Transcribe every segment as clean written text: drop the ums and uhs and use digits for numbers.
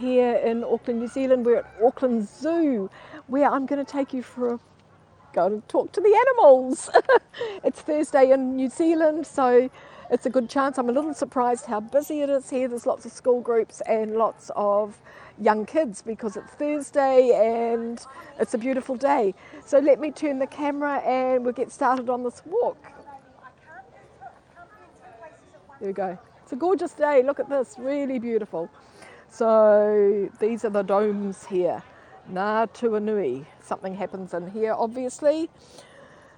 here in Auckland, New Zealand. We're at Auckland Zoo, where I'm going to take you for a go and talk to the animals. It's Thursday in New Zealand, so it's a good chance. I'm a little surprised how busy it is here. There's lots of school groups and lots of young kids because it's Thursday and it's a beautiful day. So let me turn the camera and we'll get started on this walk. There we go. It's a gorgeous day. Look at this, really beautiful. So these are the domes here. Ngā Tuanui. Something happens in here, obviously.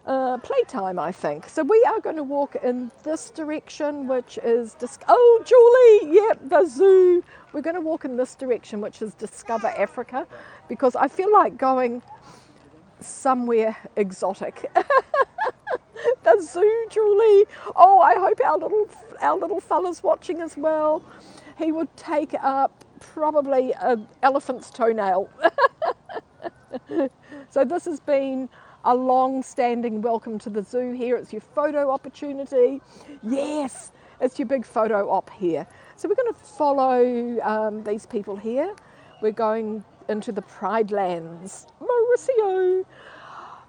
Playtime, I think. So we are going to walk in this direction, which is... Oh, Julie! Yep, the zoo. We're going to walk in this direction, which is Discover Africa, because I feel like going somewhere exotic. The zoo, Julie. Oh, I hope our little fella's watching as well. He would take up probably an elephant's toenail. So this has been a long-standing welcome to the zoo here. It's your photo opportunity. Yes, it's your big photo op here. So we're going to follow these people here. We're going into the Pride Lands. Mauricio.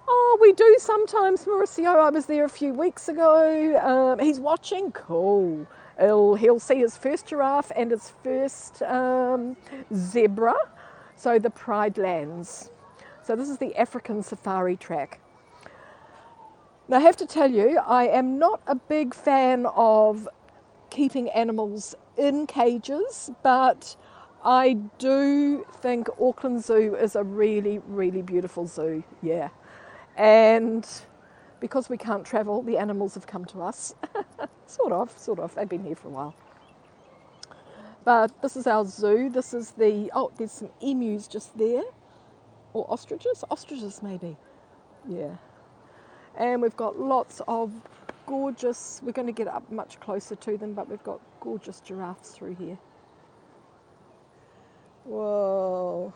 Oh, we do sometimes, Mauricio. I was there a few weeks ago. He's watching. Cool. He'll see his first giraffe and his first zebra. So the Pride Lands. So this is the African safari track. Now I have to tell you, I am not a big fan of keeping animals in cages, but I do think Auckland Zoo is a really, really beautiful zoo, yeah. And because we can't travel, the animals have come to us. Sort of, they've been here for a while. But this is our zoo. This is there's some emus just there. Or ostriches? Ostriches maybe, yeah. And we've got lots of gorgeous, we're going to get up much closer to them, but we've got gorgeous giraffes through here. Whoa.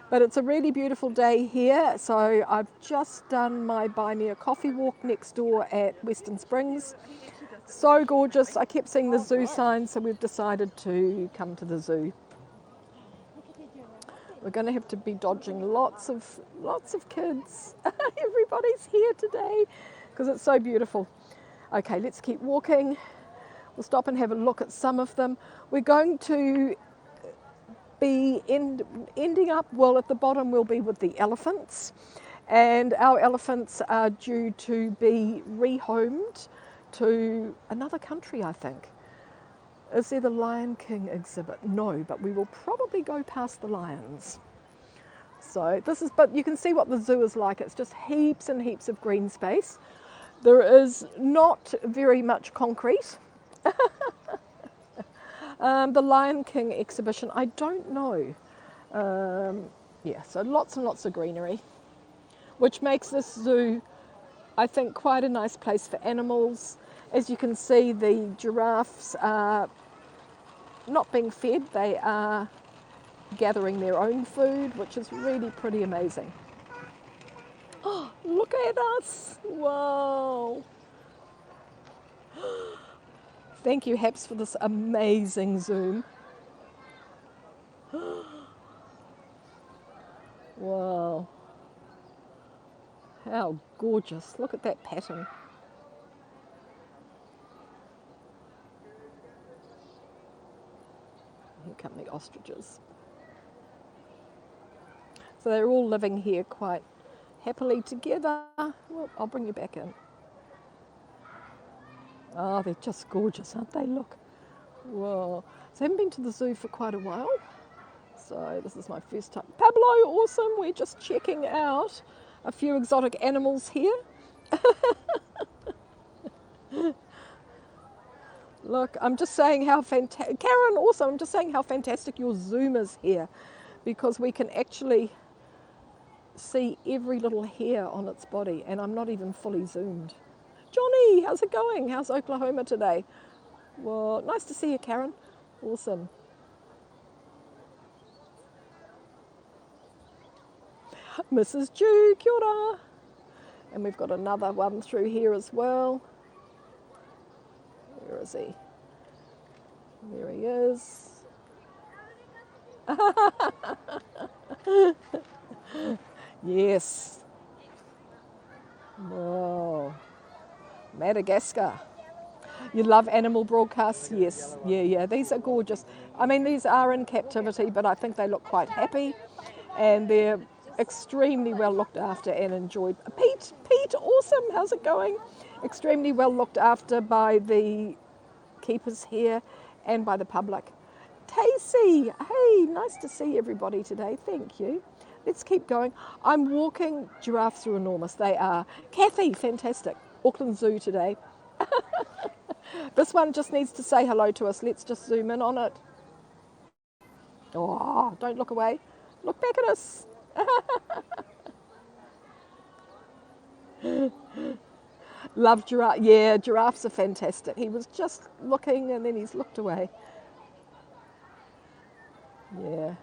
But it's a really beautiful day here, so I've just done my Buy Me a Coffee walk next door at Western Springs. So gorgeous. I kept seeing the zoo sign, so we've decided to come to the zoo. We're going to have to be dodging lots of kids. Everybody's here today because it's so beautiful. Okay, let's keep walking. We'll stop and have a look at some of them. We're going to be ending up, well, at the bottom we'll be with the elephants. And our elephants are due to be rehomed to another country, I think. Is there the Lion King exhibit? No, but we will probably go past the lions. So but you can see what the zoo is like. It's just heaps and heaps of green space. There is not very much concrete. The Lion King exhibition, I don't know. Yeah, so lots and lots of greenery, which makes this zoo, I think, quite a nice place for animals. As you can see, the giraffes are not being fed, they are gathering their own food, which is really pretty amazing. Oh, look at us! Whoa! Thank you, Haps, for this amazing zoom. Wow! How gorgeous! Look at that pattern. Here come the ostriches. So they're all living here quite happily together. Well, I'll bring you back in. Oh, they're just gorgeous, aren't they? Look. Whoa. So I haven't been to the zoo for quite a while. So this is my first time. Pablo, awesome. We're just checking out a few exotic animals here. Look, I'm just saying how fantastic, Karen also, I'm just saying how fantastic your zoom is here, because we can actually see every little hair on its body, and I'm not even fully zoomed. Johnny, how's it going? How's Oklahoma today? Well, nice to see you, Karen. Awesome. Mrs. Jew, kia ora. And we've got another one through here as well. Where is he? There he is. Yes. Oh, Madagascar. You love animal broadcasts? Yes. Yeah, yeah. These are gorgeous. I mean, these are in captivity, but I think they look quite happy and they're extremely well looked after and enjoyed. Pete, awesome. How's it going? Extremely well looked after by the keepers here and by the public. Tacey, hey, nice to see everybody today. Thank you. Let's keep going. I'm walking. Giraffes are enormous. They are. Kathy, fantastic. Auckland Zoo today. This one just needs to say hello to us. Let's just zoom in on it. Oh, don't look away. Look back at us. Love giraffe. Yeah, giraffes are fantastic. He was just looking and then he's looked away. Yeah.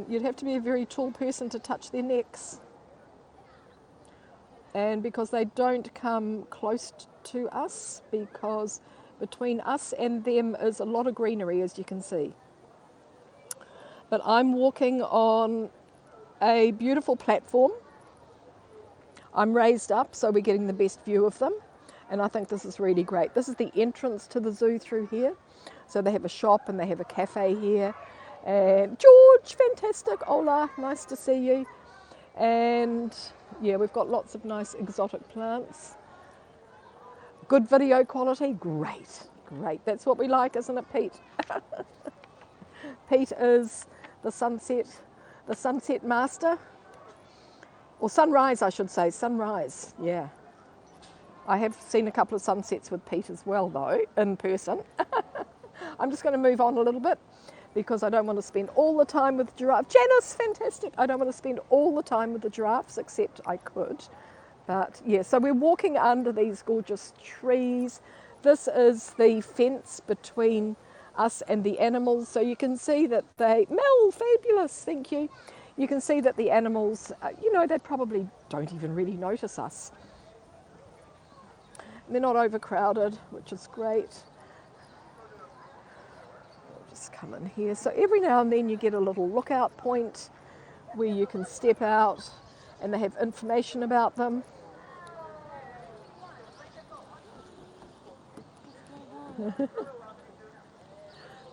You'd have to be a very tall person to touch their necks. And because they don't come close to us, because between us and them is a lot of greenery, as you can see. But I'm walking on a beautiful platform. I'm raised up, so we're getting the best view of them. And I think this is really great. This is the entrance to the zoo through here. So they have a shop and they have a cafe here. And George, fantastic. Hola, nice to see you. And yeah, we've got lots of nice exotic plants. Good video quality, great, great. That's what we like, isn't it, Pete? Pete is the sunset master. Or sunrise, I should say, sunrise, yeah. I have seen a couple of sunsets with Pete as well, though, in person. I'm just going to move on a little bit because I don't want to spend all the time with giraffes. Janice, fantastic. I don't want to spend all the time with the giraffes, except I could. But yeah, so we're walking under these gorgeous trees. This is the fence between us and the animals. So you can see that Mel, fabulous, thank you. You can see that the animals, they probably don't even really notice us. They're not overcrowded, which is great. We'll just come in here. So every now and then you get a little lookout point where you can step out and they have information about them.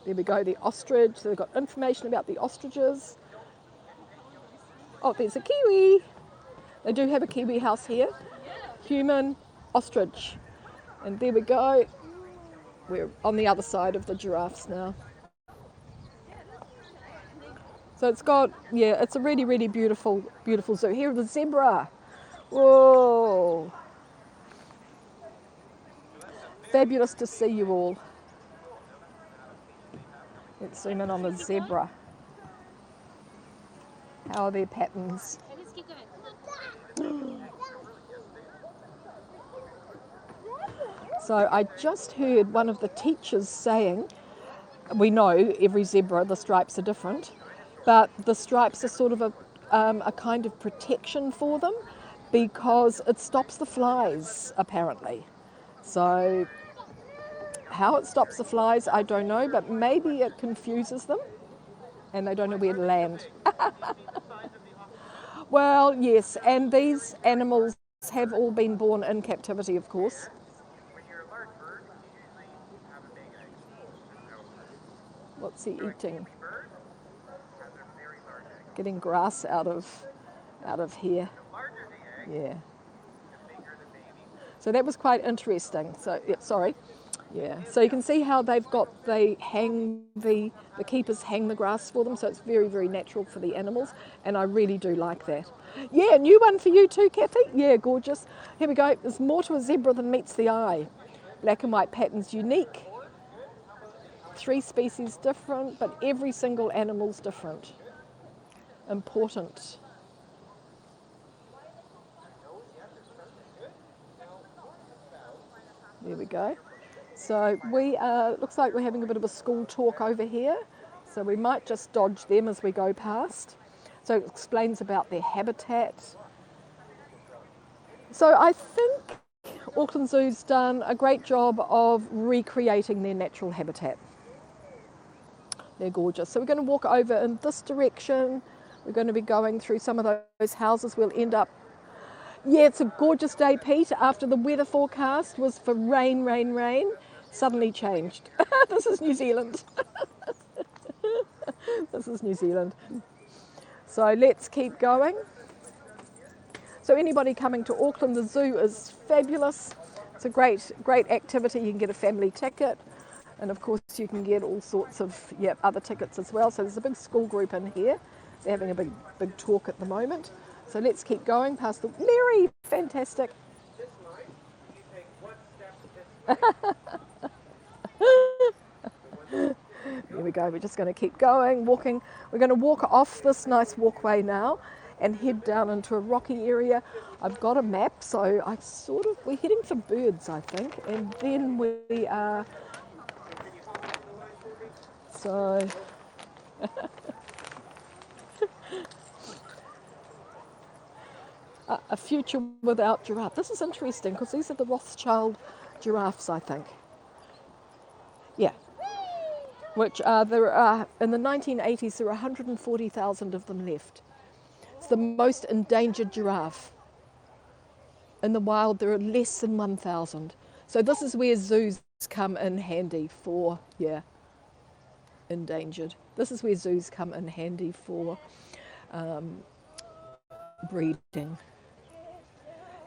There we go, the ostrich. So they've got information about the ostriches. Oh, there's a kiwi. They do have a kiwi house here. Human ostrich. And there we go. We're on the other side of the giraffes now. So it's got, yeah, it's a really, really beautiful, beautiful zoo. Here, the zebra. Whoa. Fabulous to see you all. Let's zoom in on the zebra. How are their patterns? So I just heard one of the teachers saying, we know every zebra, the stripes are different, but the stripes are sort of a kind of protection for them because it stops the flies, apparently. So how it stops the flies, I don't know, but maybe it confuses them and they don't know where to land. Well, yes, and these animals have all been born in captivity, of course. What's he eating? Getting grass out of here. Yeah. So that was quite interesting. So yeah, sorry. Yeah. So you can see how the keepers hang the grass for them, so it's very, very natural for the animals, and I really do like that. Yeah, new one for you too, Kathy. Yeah, gorgeous. Here we go. There's more to a zebra than meets the eye. Black and white patterns unique. 3 species different, but every single animal's different. Important. There we go. So looks like we're having a bit of a school talk over here. So we might just dodge them as we go past. So it explains about their habitat. So I think Auckland Zoo's done a great job of recreating their natural habitat. They're gorgeous. So we're going to walk over in this direction. We're going to be going through some of those houses. We'll end up... Yeah, it's a gorgeous day, Pete. After the weather forecast was for rain, rain, rain, suddenly changed. This is New Zealand. This is New Zealand. So let's keep going. So anybody coming to Auckland, the zoo is fabulous. It's a great activity. You can get a family ticket. And of course you can get all sorts of other tickets as well. So there's a big school group in here. They're having a big talk at the moment. So let's keep going past the... Mary, fantastic. There we go, we're just going to keep going, walking. We're going to walk off this nice walkway now and head down into a rocky area. I've got a map, so we're heading for birds, I think, and then we are... So... A future without giraffe. This is interesting because these are the Rothschild giraffes, I think. Yeah. Which there are, in the 1980s, there were 140,000 of them left. It's the most endangered giraffe. In the wild, there are less than 1,000. So this is where zoos come in handy for, endangered. This is where zoos come in handy for breeding.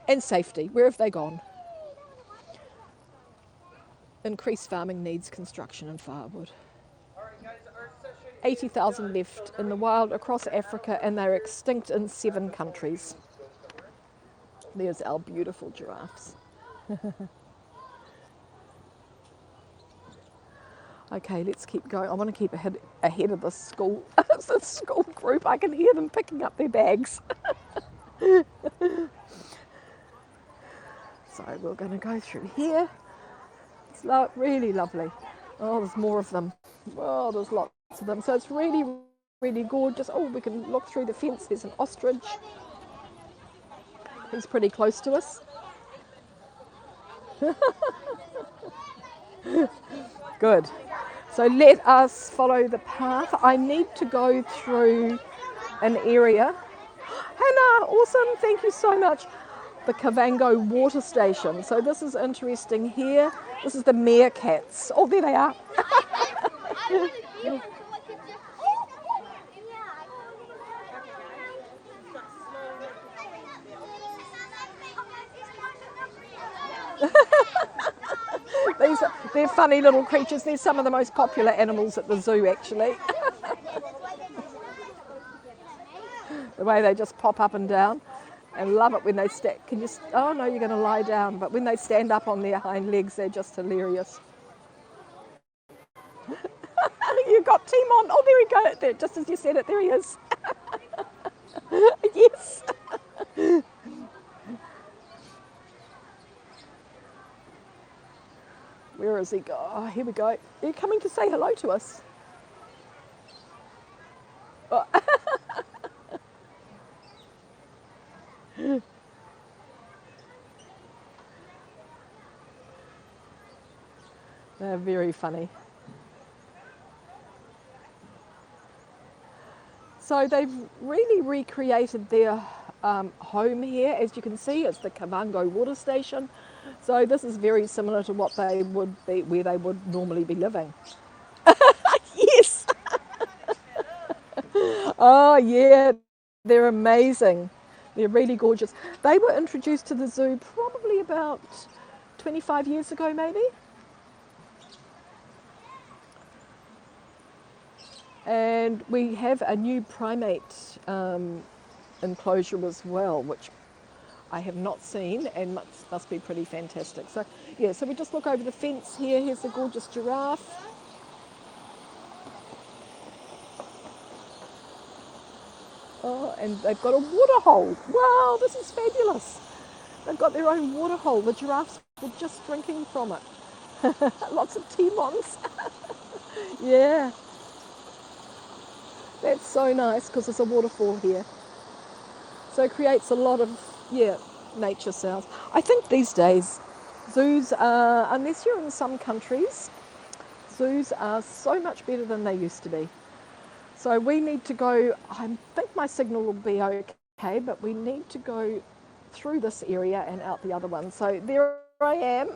And safety. Where have they gone? Increased farming needs construction and firewood. 80,000 left in the wild across Africa, and they're extinct in 7 countries. There's our beautiful giraffes. Okay, let's keep going. I want to keep ahead of the school, the school group. I can hear them picking up their bags. So we're going to go through here. It's really lovely. Oh, there's more of them. Oh, there's lots of them. So it's really, really gorgeous. Oh, we can look through the fence. There's an ostrich. He's pretty close to us. Good. So let us follow the path. I need to go through an area. Hannah, awesome. Thank you so much. The Flamingo water station. So this is interesting here. This is the Meerkats. Oh, there they are. They're funny little creatures. They're some of the most popular animals at the zoo, actually. The way they just pop up and down. And love it when they oh no, you're going to lie down. But when they stand up on their hind legs, they're just hilarious. You got Timon. Oh, there we go. There, just as you said it, there he is. Yes. Where is he? Oh, here we go. Are you coming to say hello to us? Oh. They're very funny. So they've really recreated their home here. As you can see, it's the Flamingo water station. So this is very similar to what they would be, where they would normally be living. Yes. Oh yeah, they're amazing. They're really gorgeous. They were introduced to the zoo probably about 25 years ago, maybe. And we have a new primate enclosure as well, which I have not seen and must be pretty fantastic. So yeah, so we just look over the fence here. Here's the gorgeous giraffe. Oh, and they've got a water hole. Wow, this is fabulous. They've got their own water hole. The giraffes were just drinking from it. Lots of Timons. Yeah. That's so nice because there's a waterfall here. So it creates a lot of, nature sounds. I think these days Zoos are, unless you're in some countries, zoos are so much better than they used to be. So we need to go, I think my signal will be okay, but we need to go through this area and out the other one. So there I am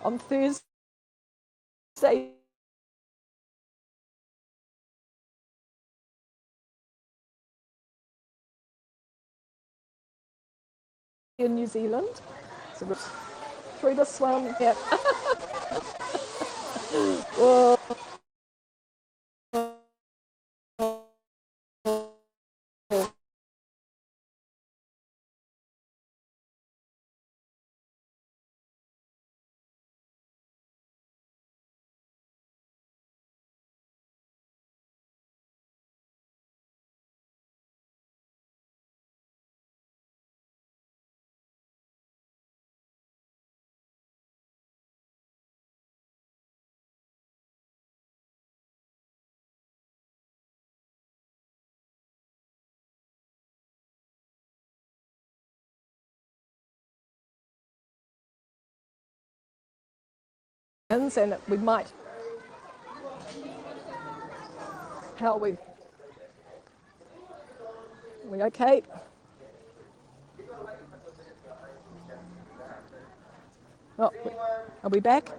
on Thursday in New Zealand. So we're through this one. Yeah. Whoa. And we might, how are we okay? Oh, are we back?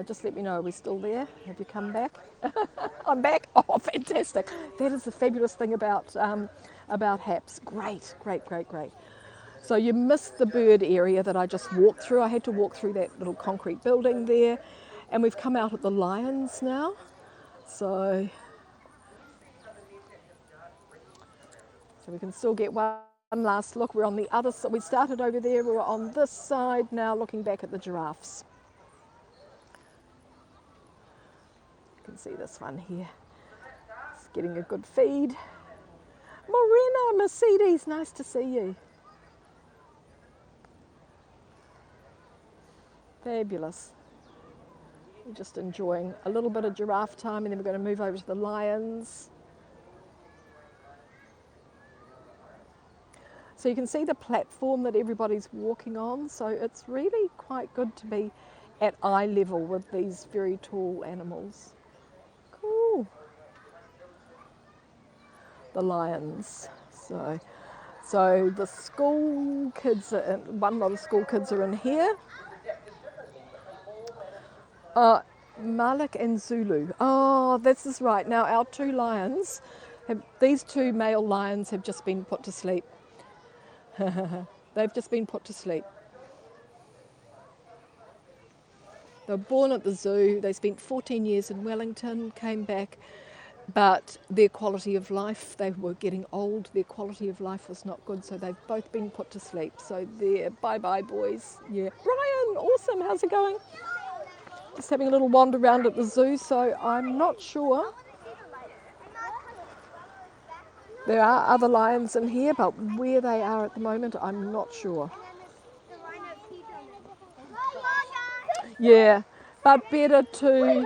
Just let me know, are we still there? Have you come back? I'm back. Oh, fantastic. That is the fabulous thing about HAPS. Great, great, great, great. So you missed the bird area that I just walked through. I had to walk through that little concrete building there. And we've come out at the lions now. So we can still get one last look. We're on the other side. We started over there. We're on this side now looking back at the giraffes. You can see this one here. It's getting a good feed. Morena, Mercedes, nice to see you. Fabulous. We're just enjoying a little bit of giraffe time and then we're going to move over to the lions. So you can see the platform that everybody's walking on. So it's really quite good to be at eye level with these very tall animals. Cool. The lions. So the school kids are in, one lot of school kids are in here. Malik and Zulu. Oh, this is right. Now our two lions, these two male lions have just been put to sleep. They've just been put to sleep. They were born at the zoo. They spent 14 years in Wellington, came back, but their quality of life, they were getting old, their quality of life was not good, so they've both been put to sleep. So they're bye-bye, boys. Yeah. Ryan, awesome. How's it going? Just having a little wander around at the zoo, so I'm not sure. There are other lions in here, but where they are at the moment, I'm not sure. Yeah, but better to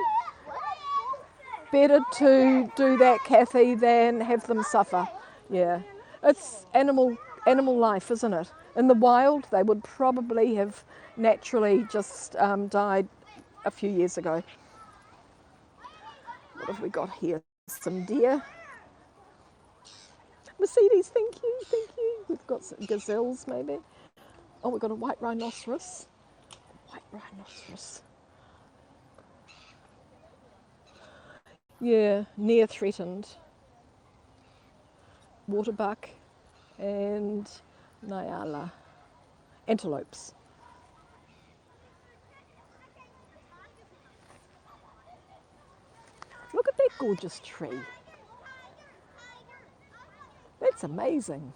do that, Kathy, than have them suffer. Yeah, it's animal life, isn't it? In the wild, they would probably have naturally just died a few years ago. What have we got here? Some deer. Mercedes, thank you, thank you. We've got some gazelles, maybe. Oh, we've got a white rhinoceros. White rhinoceros. Yeah, near threatened. Waterbuck and Nyala. Antelopes. Look at that gorgeous tree. That's amazing.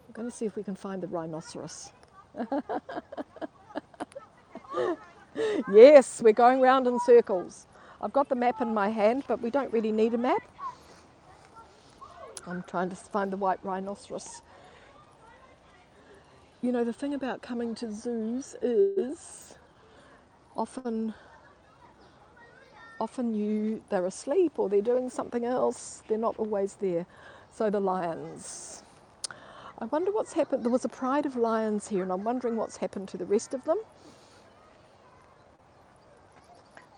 We're going to see if we can find the rhinoceros. Yes, we're going round in circles. I've got the map in my hand, but we don't really need a map. I'm trying to find the white rhinoceros. You know, the thing about coming to zoos is often often they're asleep or they're doing something else. They're not always there. So the lions. I wonder what's happened. There was a pride of lions here, and I'm wondering what's happened to the rest of them.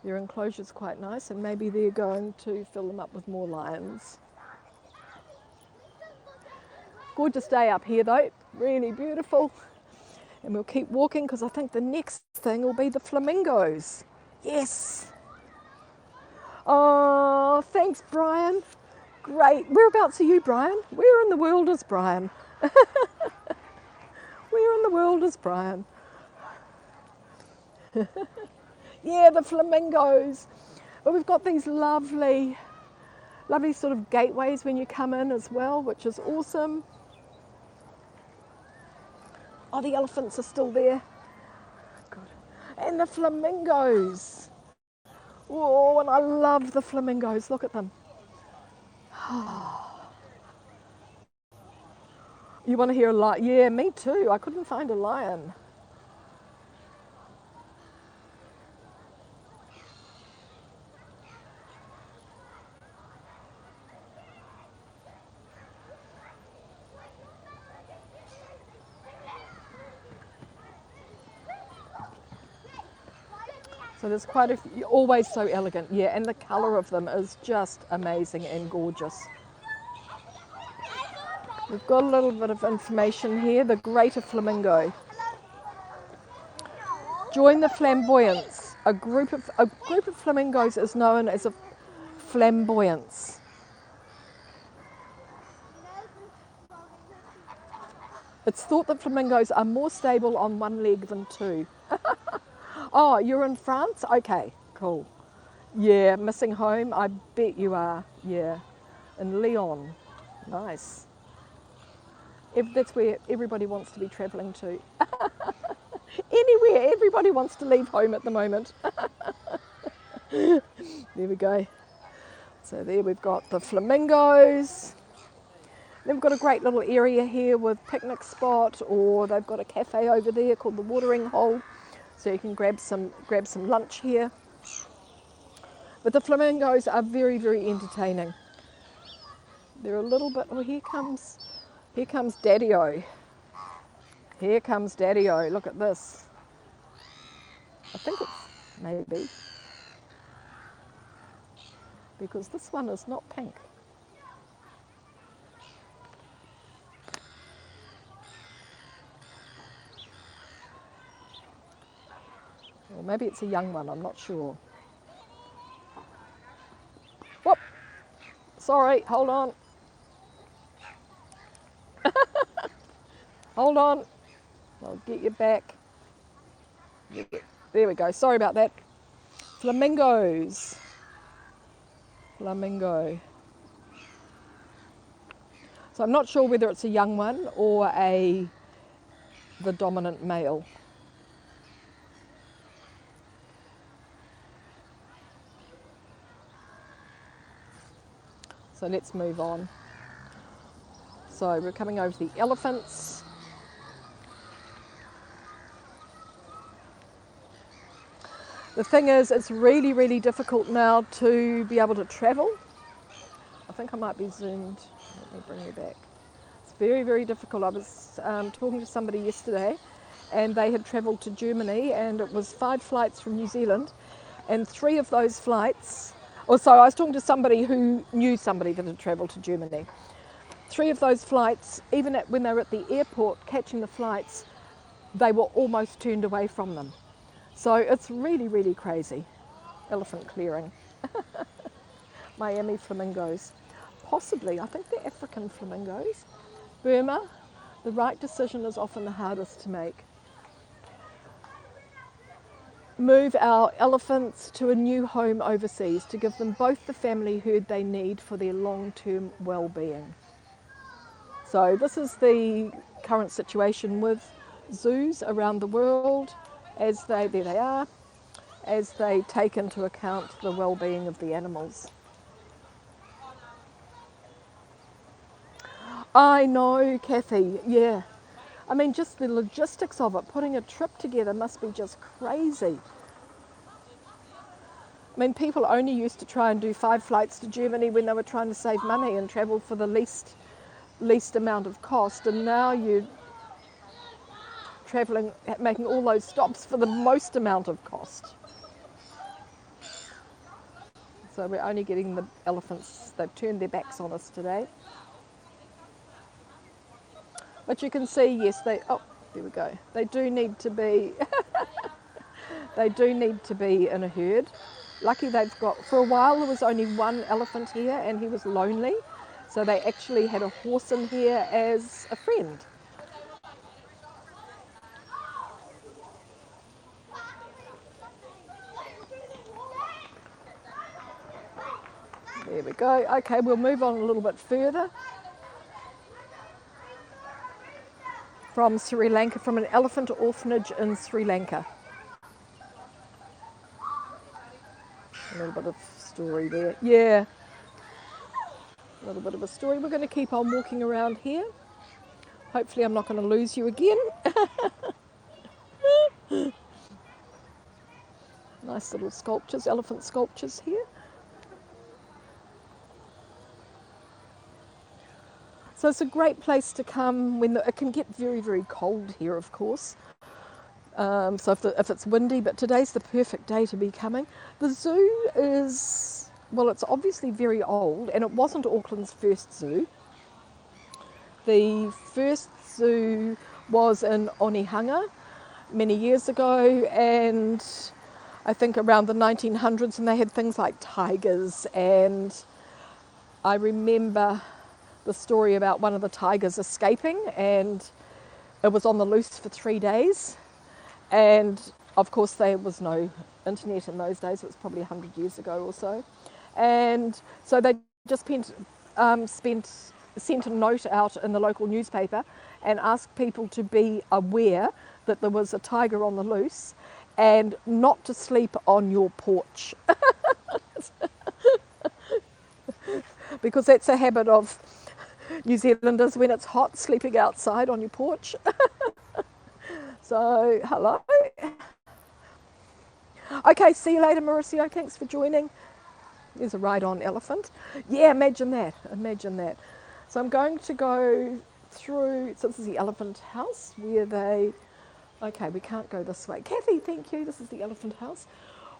Their enclosure's quite nice, and maybe they're going to fill them up with more lions. Gorgeous day up here though, really beautiful. And we'll keep walking because I think the next thing will be the flamingos. Yes. Oh, thanks, Brian. Great. Whereabouts are you, Brian? Where in the world is Brian? Where in the world is Brian? Yeah, the flamingos. But we've got these lovely sort of gateways when you come in as well, which is awesome. Oh, the elephants are still there. Good. And the flamingos. Oh, and I love the flamingos. Look at them. You want to hear a lion? Yeah, me too. I couldn't find a lion. So there's quite a few, always so elegant, yeah, and the colour of them is just amazing and gorgeous. We've got a little bit of information here, the greater flamingo. Join the flamboyance. A group of flamingos is known as a flamboyance. It's thought that flamingos are more stable on one leg than two. Oh, you're in France? Okay, cool. Yeah, missing home? I bet you are. Yeah, in Lyon. Nice. That's where everybody wants to be travelling to. Anywhere, everybody wants to leave home at the moment. There we go. So there we've got the flamingos. Then we've got a great little area here with picnic spot, or they've got a cafe over there called the Watering Hole, so you can grab some lunch here. But the flamingos are very, very entertaining. They're a little bit. Oh, here comes Daddy-O. Here comes Daddy-O. Look at this. I think it's maybe because this one is not pink. Or maybe it's a young one, I'm not sure. Whoop! Sorry, hold on. Hold on. I'll get you back. There we go. Sorry about that. Flamingos. Flamingo. So I'm not sure whether it's a young one or the dominant male. So let's move on. So we're coming over to the elephants. The thing is, it's really, really difficult now to be able to travel. I think I might be zoomed. Let me bring you back. It's very, very difficult. I was talking to somebody yesterday, and they had travelled to Germany, and it was 5 flights from New Zealand, and 3 of those flights, so I was talking to somebody who knew somebody that had travelled to Germany. 3 of those flights, even when they were at the airport catching the flights, they were almost turned away from them. So it's really, really crazy. Elephant clearing. Miami flamingos. Possibly, I think they're African flamingos. Burma, the right decision is often the hardest to make. Move our elephants to a new home overseas to give them both the family herd they need for their long-term well-being. So this is the current situation with zoos around the world as there they are, as they take into account the well-being of the animals. I know, Kathy, yeah. I mean, just the logistics of it, putting a trip together must be just crazy. I mean, people only used to try and do 5 flights to Germany when they were trying to save money and travel for the least amount of cost, and now you're travelling, making all those stops for the most amount of cost. So we're only getting the elephants, they've turned their backs on us today. But you can see, yes, there we go. They do need to be, they do need to be in a herd. Lucky they've got, for a while there was only one elephant here and he was lonely. So they actually had a horse in here as a friend. There we go. Okay, we'll move on a little bit further. From Sri Lanka, from an elephant orphanage in Sri Lanka. A little bit of story there. Yeah, a little bit of a story. We're going to keep on walking around here. Hopefully I'm not going to lose you again. Nice little sculptures, elephant sculptures here. So it's a great place to come when it can get very, very cold here, of course. So if it's windy, but today's the perfect day to be coming. The zoo is, well, it's obviously very old, and it wasn't Auckland's first zoo. The first zoo was in Onehunga many years ago, and I think around the 1900s, and they had things like tigers, and I remember the story about one of the tigers escaping, and it was on the loose for 3 days. And of course there was no internet in those days, it was probably 100 years ago or so. And so they just sent a note out in the local newspaper and asked people to be aware that there was a tiger on the loose and not to sleep on your porch. Because that's a habit of New Zealanders when it's hot, sleeping outside on your porch. So, hello. Okay, see you later, Mauricio. Thanks for joining. There's a ride-on elephant. Yeah, imagine that. Imagine that. So I'm going to go through, so this is the elephant house where they, okay, we can't go this way. Kathy, thank you. This is the elephant house.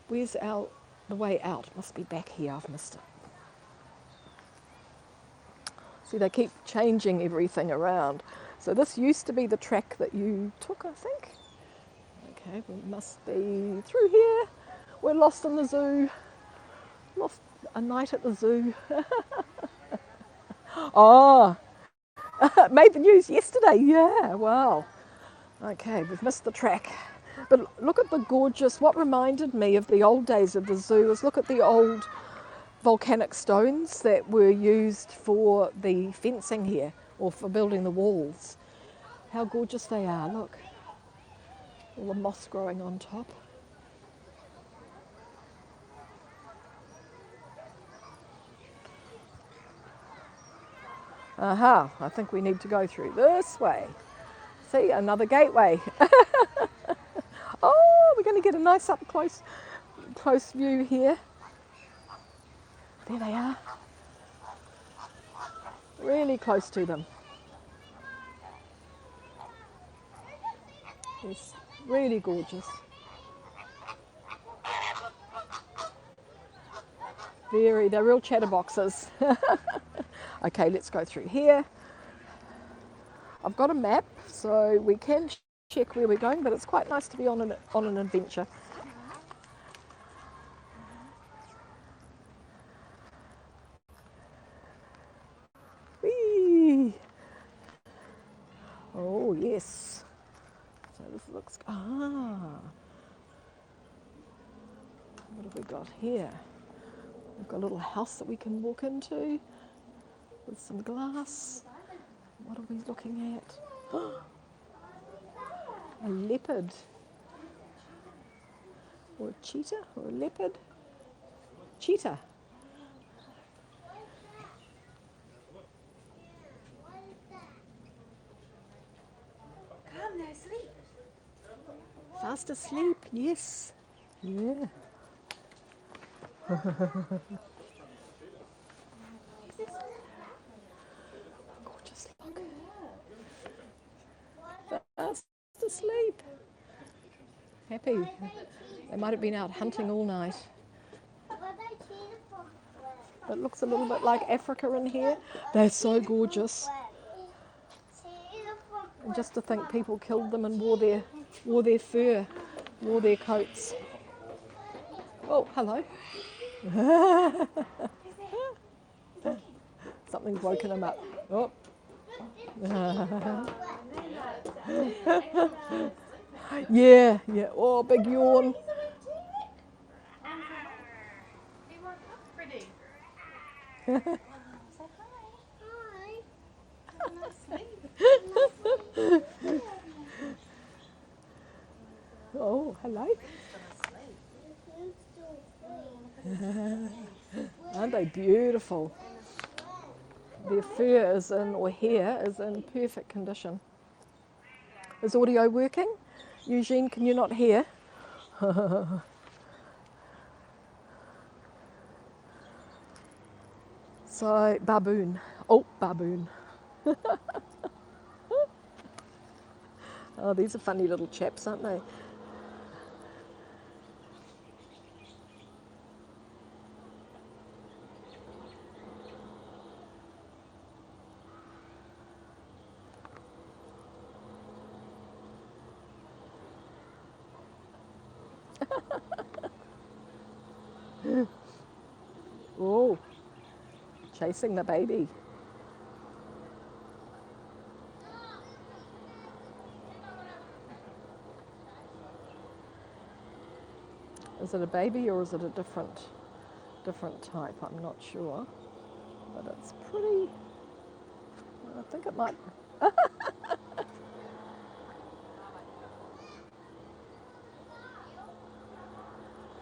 Where's the way out? Must be back here. I've missed it. See, they keep changing everything around. So this used to be the track that you took, I think. Okay, we must be through here. We're lost in the zoo. Lost a night at the zoo. Oh, made the news yesterday. Yeah, wow. Okay, we've missed the track. But look at the gorgeous, what reminded me of the old days of the zoo is look at the old volcanic stones that were used for the fencing here or for building the walls. How gorgeous they are, look. All the moss growing on top. Aha, I think we need to go through this way. See, another gateway. Oh, we're going to get a nice up close view here. There they are. Really close to them. It's really gorgeous. They're real chatterboxes. Okay, let's go through here. I've got a map, so we can check where we're going, but it's quite nice to be on an adventure. Whee! Oh, yes. So this looks, what have we got here? We've got a little house that we can walk into with some glass. What are we looking at? A leopard. Or a cheetah or a leopard. Cheetah. Come, they're asleep. Fast asleep, yes. Yeah. Gorgeous, look. Fast asleep. Happy. They might have been out hunting all night. It looks a little bit like Africa in here. They're so gorgeous. And just to think people killed them and wore their fur, wore their coats. Oh, hello. Something's woken him up. Oh. Yeah. Oh, big yawn. He woke up pretty. Oh, hello. Aren't they beautiful? Their fur is in, or hair is in perfect condition. Is audio working? Eugene, can you not hear? So, baboon. Oh, baboon. Oh, these are funny little chaps, aren't they? Oh, chasing the baby. Is it a baby or is it a different type? I'm not sure, but it's pretty. I think it might.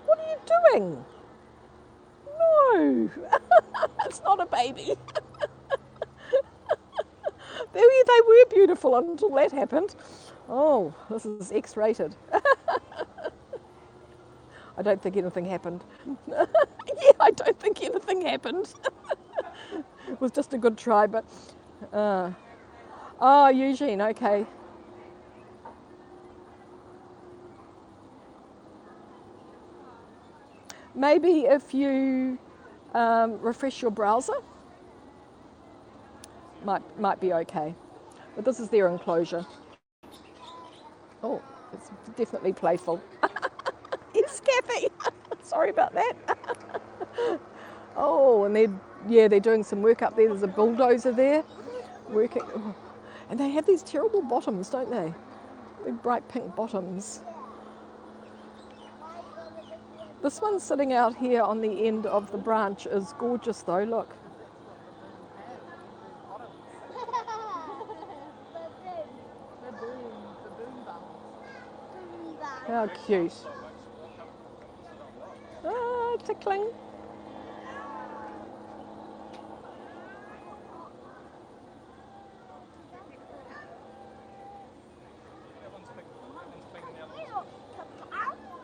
What are you doing? No, it's not a baby. They were beautiful until that happened. Oh, this is X-rated. I don't think anything happened. Yeah, I don't think anything happened. It was just a good try, but. Oh, Eugene, okay. Maybe if you refresh your browser, might be okay. But this is their enclosure. Oh, it's definitely playful. It's Kathy. Sorry about that. Oh, and they're doing some work up there. There's a bulldozer there working. Oh. And they have these terrible bottoms, don't they? Big bright pink bottoms. This one sitting out here on the end of the branch is gorgeous though, look. How cute. Ah, tickling.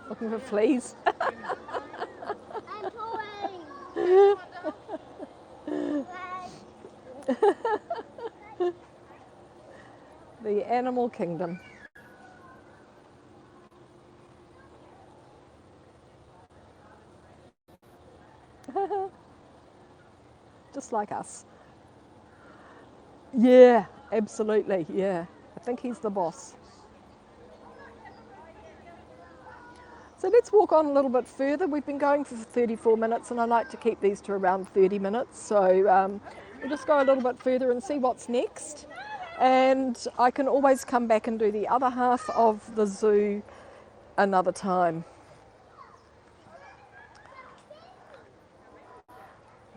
Looking for fleas. The animal kingdom. Just like us. Yeah, absolutely, yeah. I think he's the boss. So let's walk on a little bit further. We've been going for 34 minutes and I like to keep these to around 30 minutes. So we'll just go a little bit further and see what's next. And I can always come back and do the other half of the zoo another time.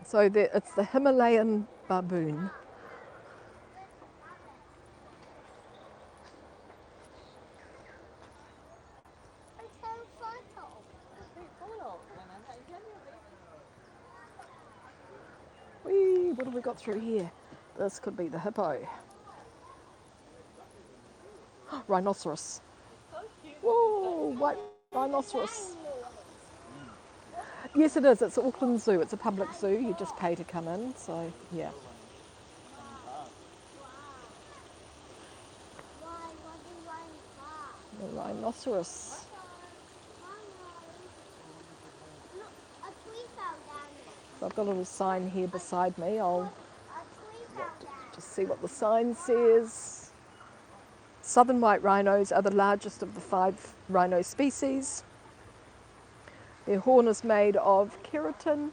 So it's the Himalayan baboon. Whee, what have we got through here? This could be the hippo. Rhinoceros. Whoa, white rhinoceros. Yes, it is. It's Auckland Zoo. It's a public zoo. You just pay to come in. So, yeah. The rhinoceros. So I've got a little sign here beside me. I'll just see what the sign says. Southern white rhinos are the largest of the 5 rhino species. Their horn is made of keratin.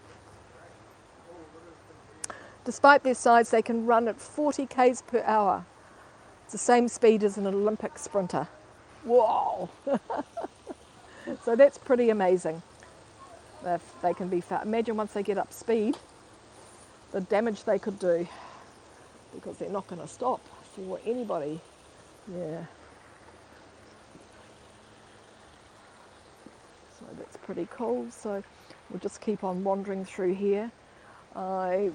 Despite their size, they can run at 40 k's per hour. It's the same speed as an Olympic sprinter. Whoa! So that's pretty amazing. If they can be fast. Imagine once they get up speed, the damage they could do, because they're not going to stop for anybody. Yeah. So that's pretty cool. So we'll just keep on wandering through here. I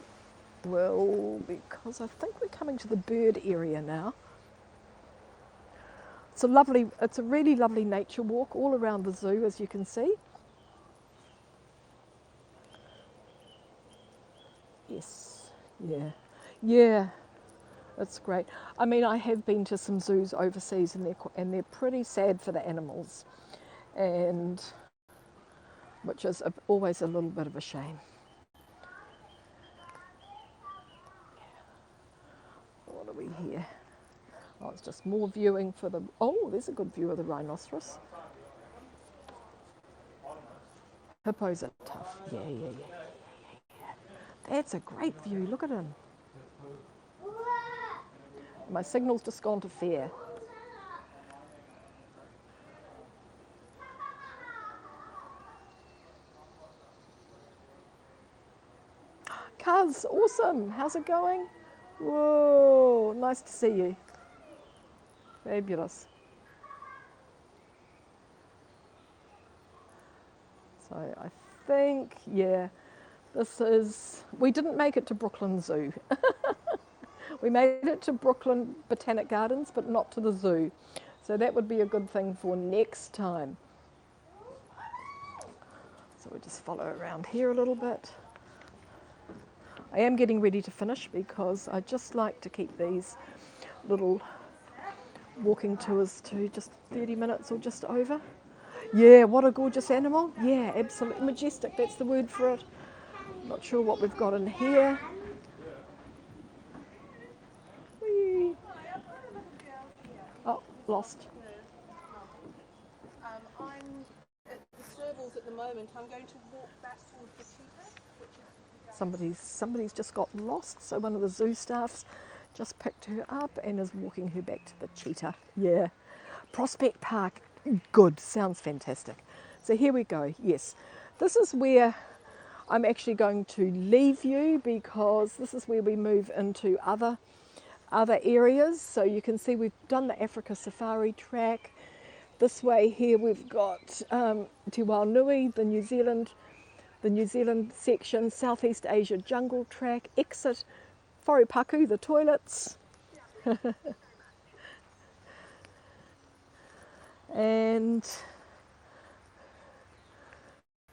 will, because I think we're coming to the bird area now. It's a really lovely nature walk all around the zoo, as you can see. Yes, yeah, it's great. I mean, I have been to some zoos overseas, and they're pretty sad for the animals, and which is always a little bit of a shame. What are we here? Oh, it's just more viewing for the. Oh, there's a good view of the rhinoceros. Hippos are tough. Yeah. That's a great view. Look at him. My signal's just gone to fair. Kaz, awesome. How's it going? Whoa, nice to see you. Fabulous. So I think, yeah, we didn't make it to Brooklyn Zoo. We made it to Brooklyn Botanic Gardens, but not to the zoo. So that would be a good thing for next time. So we just follow around here a little bit. I am getting ready to finish because I just like to keep these little walking tours to just 30 minutes or just over. Yeah, what a gorgeous animal. Yeah, absolutely majestic, that's the word for it. Not sure what we've got in here. Whee. Oh, lost. I'm at the stables at the moment. I'm going to walk back towards the cheetah. Somebody's just got lost, so one of the zoo staffs just picked her up and is walking her back to the cheetah. Yeah. Prospect Park, good, sounds fantastic. So here we go, yes. This is where I'm actually going to leave you, because this is where we move into other areas. So you can see we've done the Africa Safari track. This way here we've got Te Wānui, the New Zealand section, Southeast Asia Jungle Track, exit Wharepaku, the toilets. And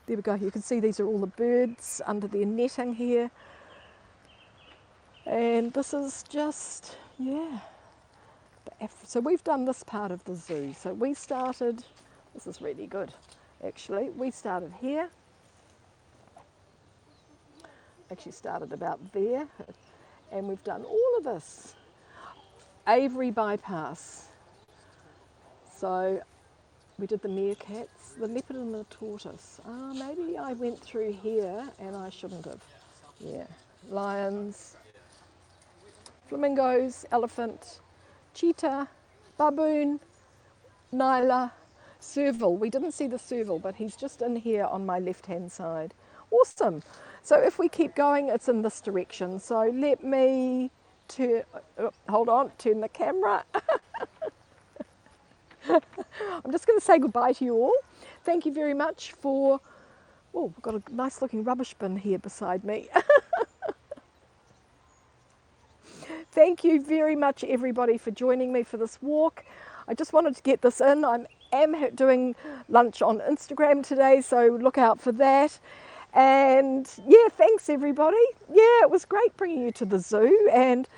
there we go, you can see these are all the birds under their netting here. And this is just, yeah. So we've done this part of the zoo. So we started, this is really good actually, we started here. Actually started about there, and we've done all of this. Avery bypass. So we did the meerkats, the leopard and the tortoise. Maybe I went through here and I shouldn't have. Yeah, lions, flamingos, elephant, cheetah, baboon, nyla, serval. We didn't see the serval, but he's just in here on my left-hand side. Awesome. So if we keep going, it's in this direction. So let me turn the camera. I'm just going to say goodbye to you all. Thank you very much for, oh, we've got a nice looking rubbish bin here beside me. Thank you very much everybody for joining me for this walk. I just wanted to get this in. I am doing lunch on Instagram today, so look out for that. And yeah, thanks everybody. Yeah, it was great bringing you to the zoo and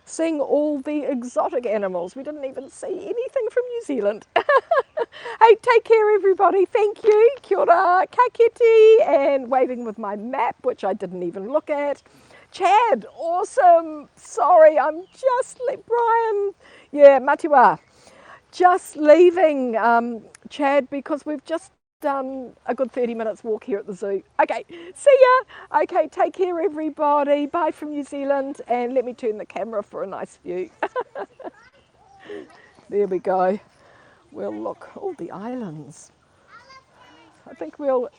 seeing all the exotic animals. We didn't even see anything from New Zealand. Hey, take care everybody. Thank you. Kia ora, ka kite, and waving with my map, which I didn't even look at. Chad, awesome. Sorry, I'm just Brian. Yeah, matiwa. Just leaving, Chad, because we've just done a good 30 minutes walk here at the zoo. Okay, see ya. Okay, take care everybody. Bye from New Zealand, and let me turn the camera for a nice view. There we go. We'll look, all the islands. I think we'll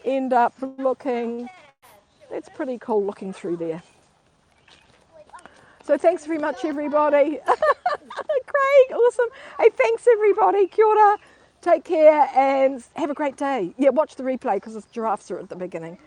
end up looking, that's pretty cool looking through there. So thanks very much everybody. Craig, awesome. Hey, thanks everybody. Kia ora. Take care and have a great day. Yeah, watch the replay because the giraffes are at the beginning.